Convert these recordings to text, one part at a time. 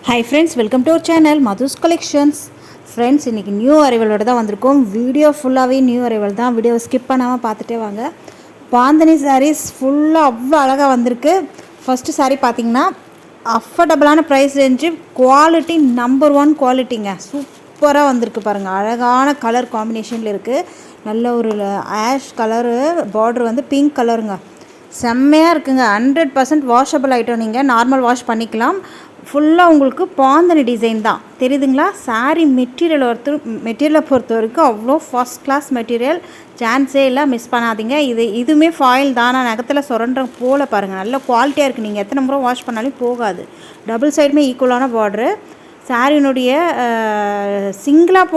Hi friends, welcome to our channel Madhu's Collections. Friends, இன்றைக்கி new அரைவலோட தான் வந்திருக்கோம். வீடியோ ஃபுல்லாகவே நியூ அரைவல் தான். வீடியோவை ஸ்கிப் பண்ணாமல் பார்த்துட்டே வாங்க. பாந்தனி சாரீஸ் ஃபுல்லாக அவ்வளோ அழகாக வந்திருக்கு. ஃபஸ்ட்டு சாரீ பார்த்திங்கன்னா அஃபர்டபுளான ப்ரைஸ் ரேஞ்சு, குவாலிட்டி நம்பர் 1 குவாலிட்டிங்க. சூப்பராக வந்திருக்கு பாருங்கள். அழகான கலர் காம்பினேஷனில் இருக்குது. நல்ல ஒரு ஆஷ் கலரு, பார்டர் வந்து பிங்க் கலருங்க. செம்மையாக இருக்குங்க. 100% வாஷபிள் ஐட்டம். நீங்கள் நார்மல் வாஷ் பண்ணிக்கலாம். ஃபுல்லாக உங்களுக்கு பாந்தனி டிசைன் தான் தெரியுதுங்களா. சாரீ மெட்டீரியலை பொறுத்த வரைக்கும் அவ்வளோ ஃபர்ஸ்ட் கிளாஸ் மெட்டீரியல். சான்ஸே இல்லை, மிஸ் பண்ணாதீங்க. இதுவுமே ஃபாயில் தான். நான் நகத்தில் சுரண்ட போல் பாருங்கள். நல்ல குவாலிட்டியாக இருக்குது. நீங்கள் எத்தனை முறை வாஷ் பண்ணாலும் போகாது. டபுள் சைடுமே ஈக்குவலான பார்டரு. சாரினுடைய சிங்கிளாக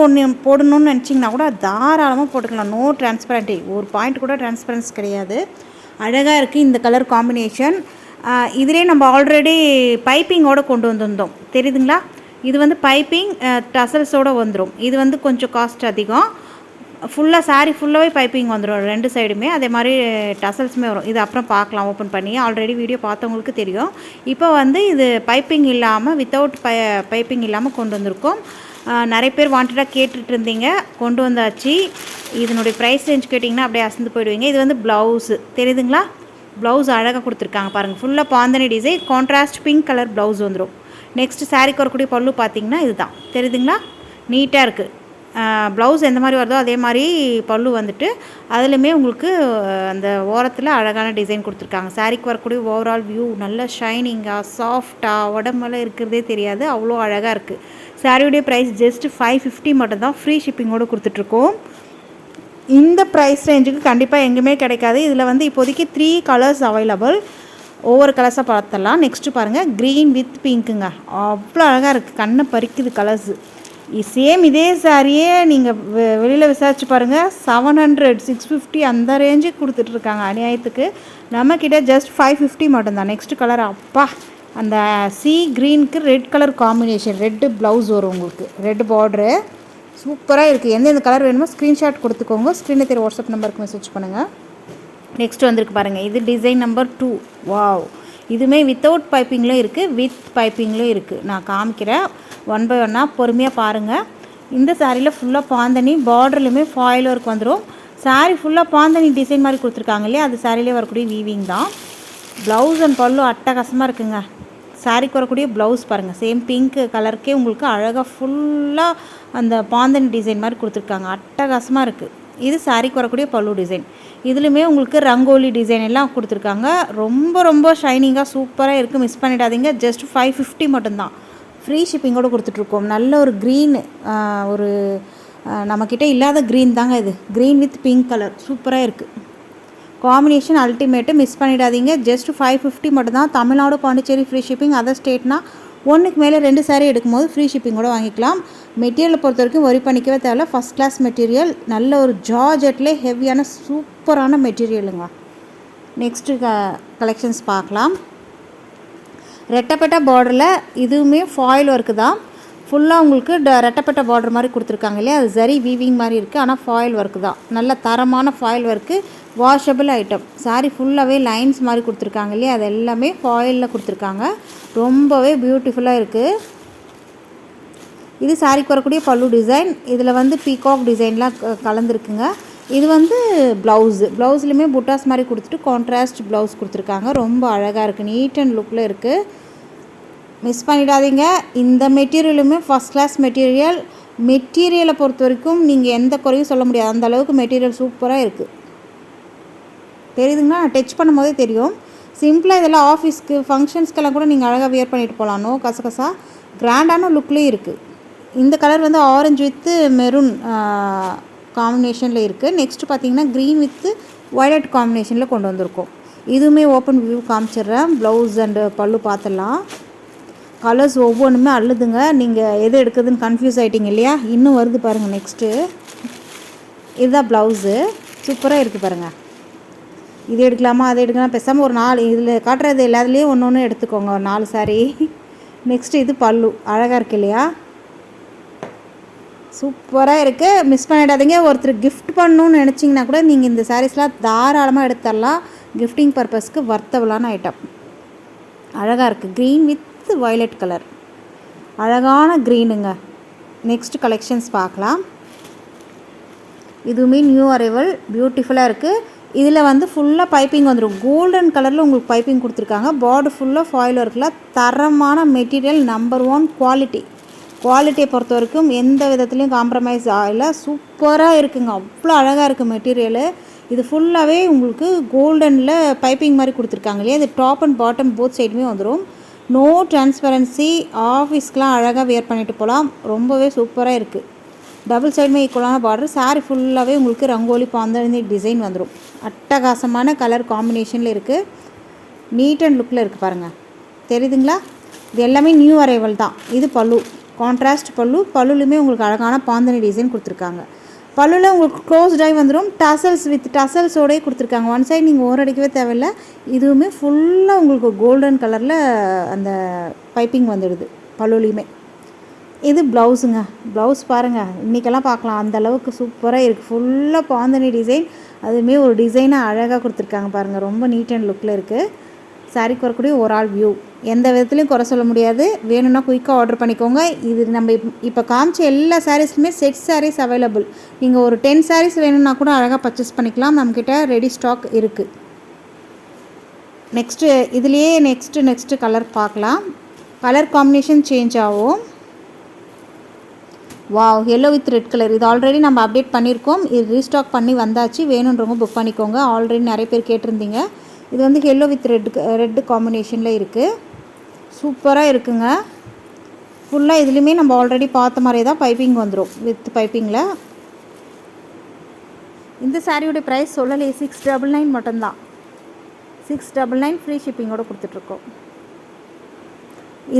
போடணும்னு நினச்சிங்கன்னா கூட தாராளமாக போட்டுக்கலாம். நோ டிரான்ஸ்பரண்ட்டி, ஒரு பாயிண்ட் கூட டிரான்ஸ்பரன்ஸ் கிடையாது. அழகாக இருக்குது இந்த கலர் காம்பினேஷன். இதிலே நம்ம ஆல்ரெடி பைப்பிங்கோடு கொண்டு வந்திருந்தோம் தெரியுதுங்களா. இது வந்து பைப்பிங் டசல்ஸோடு வந்துடும். இது வந்து கொஞ்சம் காஸ்ட் அதிகம். ஃபுல்லாக சாரீ ஃபுல்லாகவே பைப்பிங் வந்துடும் ரெண்டு சைடுமே. அதே மாதிரி டசல்ஸுமே வரும். இது அப்புறம் பார்க்கலாம் ஓப்பன் பண்ணி. ஆல்ரெடி வீடியோ பார்த்தவங்களுக்கு தெரியும். இப்போ வந்து இது பைப்பிங் இல்லாமல், வித்தவுட் பைப்பிங் இல்லாமல் கொண்டு வந்திருக்கோம். நிறைய பேர் வாண்டடாக கேட்டுட்டு இருந்தீங்க, கொண்டு வந்தாச்சு. இதனுடைய ப்ரைஸ் ரேஞ்ச் கேட்டிங்கன்னா அப்படியே அசந்து போயிடுவீங்க. இது வந்து ப்ளவுஸு தெரியுதுங்களா. ப்ளவுஸ் அழகாக கொடுத்துருக்காங்க பாருங்கள். ஃபுல்லாக bandhani design, contrast pink colour blouse வந்துடும். நெக்ஸ்ட்டு சாரீக்கு வரக்கூடிய பல்லு பார்த்திங்கன்னா இதுதான் தெரியுதுங்களா. நீட்டாக இருக்குது. ப்ளவுஸ் எந்த மாதிரி வருதோ அதே மாதிரி பல்லு வந்துட்டு அதுலேயுமே உங்களுக்கு அந்த ஓரத்தில் அழகான டிசைன் கொடுத்துருக்காங்க. சாரீக்கு வரக்கூடிய ஓவரால் வியூ நல்ல ஷைனிங்காக சாஃப்டாக உடம்பெல்லாம் இருக்கிறதே தெரியாது, அவ்வளோ அழகாக இருக்குது. சாரியுடைய ப்ரைஸ் ஜஸ்ட் 550 மட்டும்தான். ஃப்ரீ ஷிப்பிங்கோடு கொடுத்துட்ருக்கோம். இந்த ப்ரைஸ் ரேஞ்சுக்கு கண்டிப்பாக எங்கேயுமே கிடைக்காது. இதில் வந்து இப்போதைக்கு 3 கலர்ஸ் அவைலபிள். ஒவ்வொரு கலர்ஸாக பார்த்துடலாம். நெக்ஸ்ட்டு பாருங்கள், க்ரீன் வித் பிங்க்குங்க. அவ்வளோ அழகாக இருக்குது, கண்ணை பறிக்குது கலர்ஸு. சேம் இதே சாரியே நீங்கள் வெளியில் விசாரிச்சு பாருங்கள். 700 650 அந்த ரேஞ்சுக்கு கொடுத்துட்ருக்காங்க அநியாயத்துக்கு. நம்மக்கிட்ட ஜஸ்ட் 550 மட்டும்தான். நெக்ஸ்ட்டு கலர், அப்பா, அந்த சி க்ரீனுக்கு red colour combination. Red blouse வரும் உங்களுக்கு, ரெட் பார்ட்ரு. சூப்பராக இருக்குது. எந்தெந்த கலர் வேணுமோ ஸ்க்ரீன்ஷாட் கொடுத்துக்கோங்க. ஸ்க்ரீனில் தெரிய வாட்ஸ்அப் நம்பருக்கு மெசேஜ் பண்ணுங்கள். நெக்ஸ்ட் வந்திருக்கு பாருங்கள். இது டிசைன் நம்பர் 2. வாவ், இதுவுமே வித்தவுட் பைப்பிங்லும் இருக்குது, வித் பைப்பிங்லும் இருக்குது. நான் காமிக்கிறேன் ஒன் பை ஒன்னாக, பொறுமையாக பாருங்கள். இந்த சாரியில் ஃபுல்லாக பாந்தனி, பார்டர்லையுமே ஃபாயில் ஒர்க் வந்துடும். சாரீ ஃபுல்லாக பாந்தனி டிசைன் மாதிரி கொடுத்துருக்காங்க இல்லையா, அது சாரிலே வரக்கூடிய வீவிங் தான். ப்ளவுஸ் அண்ட் பல்லு அட்டகாசமாக இருக்குங்க. சாரீக்கு வரக்கூடிய ப்ளவுஸ் பாருங்கள், சேம் பிங்க் கலருக்கே உங்களுக்கு அழகாக ஃபுல்லாக அந்த பாந்தனி டிசைன் மாதிரி கொடுத்துருக்காங்க. அட்டகாசமாக இருக்குது. இது சாரீக்கு வரக்கூடிய பல்லு டிசைன். இதுலையுமே உங்களுக்கு ரங்கோலி டிசைன் எல்லாம் கொடுத்துருக்காங்க. ரொம்ப ரொம்ப ஷைனிங்காக சூப்பராக இருக்குது. மிஸ் பண்ணிடாதீங்க. ஜஸ்ட் 550 மட்டும்தான். ஃப்ரீ ஷிப்பிங்கோடு கொடுத்துட்ருக்கோம். நல்ல ஒரு க்ரீன், ஒரு நம்மக்கிட்ட இல்லாத க்ரீன் தாங்க இது. க்ரீன் வித் பிங்க் கலர் சூப்பராக இருக்குது. காம்பினேஷன் அல்டிமேட்டு, மிஸ் பண்ணிடாதீங்க. ஜஸ்ட் 550 மட்டும்தான். Tamil Nadu, Pondicherry free shipping. Other ஸ்டேட்னா ஒன்றுக்கு மேலே 2 சாரீ எடுக்கும்போது ஃப்ரீ ஷிப்பிங்கோடு வாங்கிக்கலாம். மெட்டீரியலை பொறுத்த வரைக்கும் ஒரி பண்ணிக்கவே தேவையில்ல. First class material. நல்ல ஒரு ஜார்ஜெட்லேயே ஹெவியான சூப்பரான மெட்டீரியலுங்க. நெக்ஸ்ட்டு கலெக்ஷன்ஸ் பார்க்கலாம். ரெட்டப்பட்ட பார்டரில் இதுவுமே ஃபாயில் ஒர்க்கு தான். ஃபுல்லாக உங்களுக்கு ரெட்டப்பட்ட பார்டர் மாதிரி கொடுத்துருக்காங்க இல்லையா, அது சரி வீவிங் மாதிரி இருக்குது. ஆனால் ஃபாயில் ஒர்க்கு தான். நல்ல தரமான foil work, washable item. Sari ஃபுல்லாகவே லைன்ஸ் மாதிரி கொடுத்துருக்காங்க இல்லையா, அது எல்லாமே ஃபாயிலில் கொடுத்துருக்காங்க. ரொம்பவே பியூட்டிஃபுல்லாக இருக்குது. இது சாரீக்கு வரக்கூடிய பல்லு டிசைன். இதில் வந்து பீகாக் டிசைன்லாம் கலந்துருக்குங்க. இது வந்து ப்ளவுஸ்லையுமே புட்டாஸ் மாதிரி கொடுத்துட்டு கான்ட்ராஸ்ட் ப்ளவுஸ் கொடுத்துருக்காங்க. ரொம்ப அழகாக இருக்குது. நீட் அண்ட் லுக்கில் இருக்குது. மிஸ் பண்ணிடாதீங்க. இந்த மெட்டீரியலுமே ஃபஸ்ட் கிளாஸ் மெட்டீரியல். மெட்டீரியலை பொறுத்த வரைக்கும் நீங்கள் எந்த குறையும் சொல்ல முடியாது. அந்த அளவுக்கு மெட்டீரியல் சூப்பராக இருக்குது. தெரியுதுங்களா, நான் டச் பண்ணும் போதே தெரியும். சிம்பிளாக இதெல்லாம் ஆஃபீஸ்க்கு ஃபங்க்ஷன்ஸ்க்கெல்லாம் கூட நீங்கள் அழகாக வியர் பண்ணிட்டு போகலாம். நோ கசகசா, கிராண்டான லுக்லேயும் இருக்குது. இந்த கலர் வந்து ஆரஞ்சு வித்து மெரூன் காம்பினேஷனில் இருக்குது. நெக்ஸ்ட்டு பார்த்தீங்கன்னா க்ரீன் வித்து வயலட் காம்பினேஷனில் கொண்டு வந்திருக்கோம். இதுவுமே ஓப்பன் வியூ காமிச்சிட்றேன். ப்ளவுஸ் அண்டு பல்லு பார்த்துடலாம். கலர்ஸ் ஒவ்வொன்றுமே அள்ளுதுங்க. நீங்கள் எது எடுக்குதுன்னு கன்ஃபியூஸ் ஆகிட்டிங்க இல்லையா. இன்னும் வருது பாருங்கள். நெக்ஸ்ட்டு இதுதான் ப்ளவுஸு. சூப்பராக இருக்குது பாருங்கள். இது எடுக்கலாமா, அதை எடுக்கலாம், பேசாமல் ஒரு 4 இதில் காட்டுறது எல்லாத்துலேயும் ஒன்று ஒன்று எடுத்துக்கோங்க, ஒரு 4 சாரீ. நெக்ஸ்ட்டு இது பல்லு அழகாக இருக்குது இல்லையா, சூப்பராக இருக்குது. மிஸ் பண்ணிடாதீங்க. ஒருத்தர் கிஃப்ட் பண்ணணுன்னு நினச்சிங்கன்னா கூட நீங்கள் இந்த சாரீஸ்லாம் தாராளமாக எடுத்துடலாம். கிஃப்டிங் பர்பஸ்க்கு வர்த்தபிளான ஐட்டம். அழகாக இருக்குது. Green with violet colour. அழகான க்ரீனுங்க. நெக்ஸ்ட் கலெக்ஷன்ஸ் பார்க்கலாம். இதுவுமே நியூ அரைவல், பியூட்டிஃபுல்லாக இருக்குது. இதில் வந்து ஃபுல்லாக பைப்பிங் வந்துடும். கோல்டன் கலரில் உங்களுக்கு பைப்பிங் கொடுத்துருக்காங்க. பார்டர் ஃபுல்லாக ஃபாயில் ஒர்க்கில் தரமான மெட்டீரியல், நம்பர் 1 குவாலிட்டியை பொறுத்த வரைக்கும் எந்த விதத்துலையும் காம்ப்ரமைஸ் ஆகலை. சூப்பராக இருக்குங்க. அவ்வளோ அழகாக இருக்குது மெட்டீரியலு. இது ஃபுல்லாகவே உங்களுக்கு கோல்டனில் பைப்பிங் மாதிரி கொடுத்துருக்காங்க இல்லையா. இது டாப் அண்ட் பாட்டம் போத் சைடுமே வந்துடும். No transparency. ஆஃபீஸ்க்கெலாம் அழகாக வியர் பண்ணிட்டு போகலாம். ரொம்பவே சூப்பராக இருக்குது. டபுள் சைடுமே ஈக்குவலான பார்டர். சாரீ ஃபுல்லாகவே உங்களுக்கு ரங்கோலி பாந்தனி டிசைன் வந்துடும். அட்டகாசமான கலர் காம்பினேஷனில் இருக்குது. நீட் அண்ட் லுக்கில் இருக்குது பாருங்கள், தெரியுதுங்களா. இது எல்லாமே நியூ அரைவல் தான். இது பல்லு, கான்ட்ராஸ்ட் பல்லு. பல்லுலையுமே உங்களுக்கு அழகான பாந்தனி டிசைன் கொடுத்துருக்காங்க. பல்லுவில் உங்களுக்கு க்ளோஸ் டை வந்துடும். டசல்ஸ் வித் டசல்ஸோடே கொடுத்துருக்காங்க. ஒன் சைடு நீங்கள் ஓரடிக்கவே தேவையில்லை. இதுவுமே ஃபுல்லாக உங்களுக்கு கோல்டன் கலரில் அந்த பைப்பிங் வந்துடுது பல்லுலையுமே. இது ப்ளவுஸுங்க. ப்ளவுஸ் பாருங்கள், இன்றைக்கெல்லாம் பார்க்கலாம், அந்த அளவுக்கு சூப்பராக இருக்குது. ஃபுல்லாக பாந்தனி டிசைன், அதுவுமே ஒரு டிசைனாக அழகாக கொடுத்துருக்காங்க பாருங்கள். ரொம்ப நீட் அண்ட் லுக்கில் இருக்குது. சாரீக்கு வரக்கூடிய ஒரு ஆள் வியூ, எந்த விதத்துலையும் குறை சொல்ல முடியாது. வேணும்னா குயிக்காக ஆர்டர் பண்ணிக்கோங்க. இது நம்ம இப்போ காமிச்ச எல்லா சாரீஸுமே செட் சாரீஸ் அவைலபிள். நீங்கள் ஒரு 10 சாரீஸ் வேணும்னா கூட அழகாக பர்ச்சேஸ் பண்ணிக்கலாம். நம்மக்கிட்ட ரெடி ஸ்டாக் இருக்குது. நெக்ஸ்ட்டு இதுலேயே நெக்ஸ்ட்டு கலர் பார்க்கலாம். கலர் காம்பினேஷன் சேஞ்ச் ஆகும். Wow, yellow with red colour. இது ஆல்ரெடி நம்ம அப்டேட் பண்ணியிருக்கோம். இது ரீஸ்டாக் பண்ணி வந்தாச்சு. வேணுன்றவங்க புக் பண்ணிக்கோங்க. ஆல்ரெடி நிறைய பேர் கேட்டிருந்தீங்க. இது வந்து எல்லோ வித் ரெட் காம்பினேஷனில் இருக்குது. சூப்பராக இருக்குங்க. ஃபுல்லாக இதுலேயுமே நம்ம ஆல்ரெடி பார்த்த மாதிரியே தான் பைப்பிங் வந்துடும். வித் பைப்பிங்கில். இந்த சாரியோடைய ப்ரைஸ் சொல்லலையே, 699 மட்டும்தான். 699 ஃப்ரீ ஷிப்பிங்கோடு கொடுத்துட்ருக்கோம்.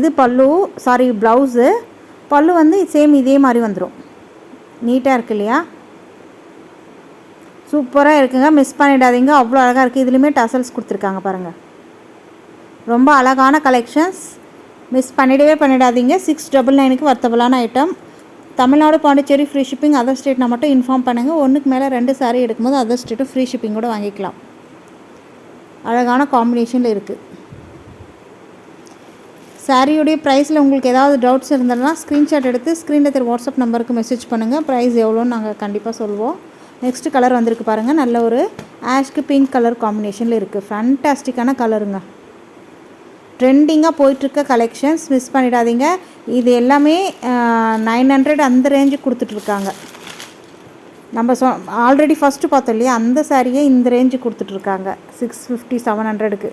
இது பல்லு, ப்ளவுஸு. பல்லு வந்து சேம் இதே மாதிரி வந்துடும். நீட்டாக இருக்குது இல்லையா. சூப்பராக இருக்குங்க. மிஸ் பண்ணிடாதீங்க. அவ்வளோ அழகாக இருக்குது. இதுலேயுமே டசல்ஸ் கொடுத்துருக்காங்க பாருங்கள். ரொம்ப அழகான கலெக்ஷன்ஸ். மிஸ் பண்ணிடாதீங்க. 699க்கு வர்த்தபலான item. Tamil Nadu, Pondicherry free shipping. Other ஸ்டேட்னா மட்டும் இன்ஃபார்ம் பண்ணுங்கள். ஒன்றுக்கு மேலே 2 சாரீ எடுக்கும்போது அதர் ஸ்டேட்டும் ஃப்ரீ ஷிப்பிங் கூட வாங்கிக்கலாம். அழகான காம்பினேஷனில் இருக்குது. சாரியுடைய ப்ரைஸில் உங்களுக்கு ஏதாவது டவுட்ஸ் இருந்ததுன்னா ஸ்க்ரீன்ஷாட் எடுத்து ஸ்க்ரீனில் தெரிய வாட்ஸ்அப் நம்பருக்கு மெசேஜ் பண்ணுங்கள். ப்ரைஸ் எவ்வளோன்னு நாங்கள் கண்டிப்பாக சொல்வோம். நெக்ஸ்ட்டு கலர் வந்திருக்கு பாருங்கள். நல்ல ஒரு ஆஷ்க்கு பிங்க் கலர் காம்பினேஷனில் இருக்குது. ஃபேன்டாஸ்டிக்கான கலருங்க. ட்ரெண்டிங்காக போயிட்டுருக்க கலெக்ஷன்ஸ், மிஸ் பண்ணிடாதீங்க. இது எல்லாமே 900 அந்த ரேஞ்சுக்கு கொடுத்துட்ருக்காங்க. நம்ம ஆல்ரெடி ஃபஸ்ட்டு பார்த்தோம் இல்லையா, அந்த சாரியை இந்த ரேஞ்சுக்கு கொடுத்துட்ருக்காங்க 650 700க்கு.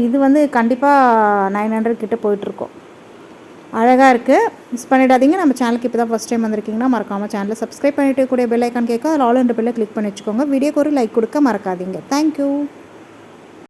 இது வந்து கண்டிப்பாக 900 கிட்டே போயிட்டுருக்கோம். அழகாக இருக்குது. மிஸ் பண்ணிடாதீங்க. நம்ம சேனலுக்கு இப்போ தான் ஃபஸ்ட் டைம் வந்திருக்கீங்கன்னா மறக்காமல் சேனலை சப்ஸ்கிரைப் பண்ணிட்டு கூடிய பெல் ஐக்கான் கேட்கும். அதில் ஆல் என்ற பெல்லை கிளிக் பண்ணி வச்சுக்கோங்க. வீடியோக்கு ஒரு லைக் கொடுக்க மறக்காதீங்க. தேங்க்யூ.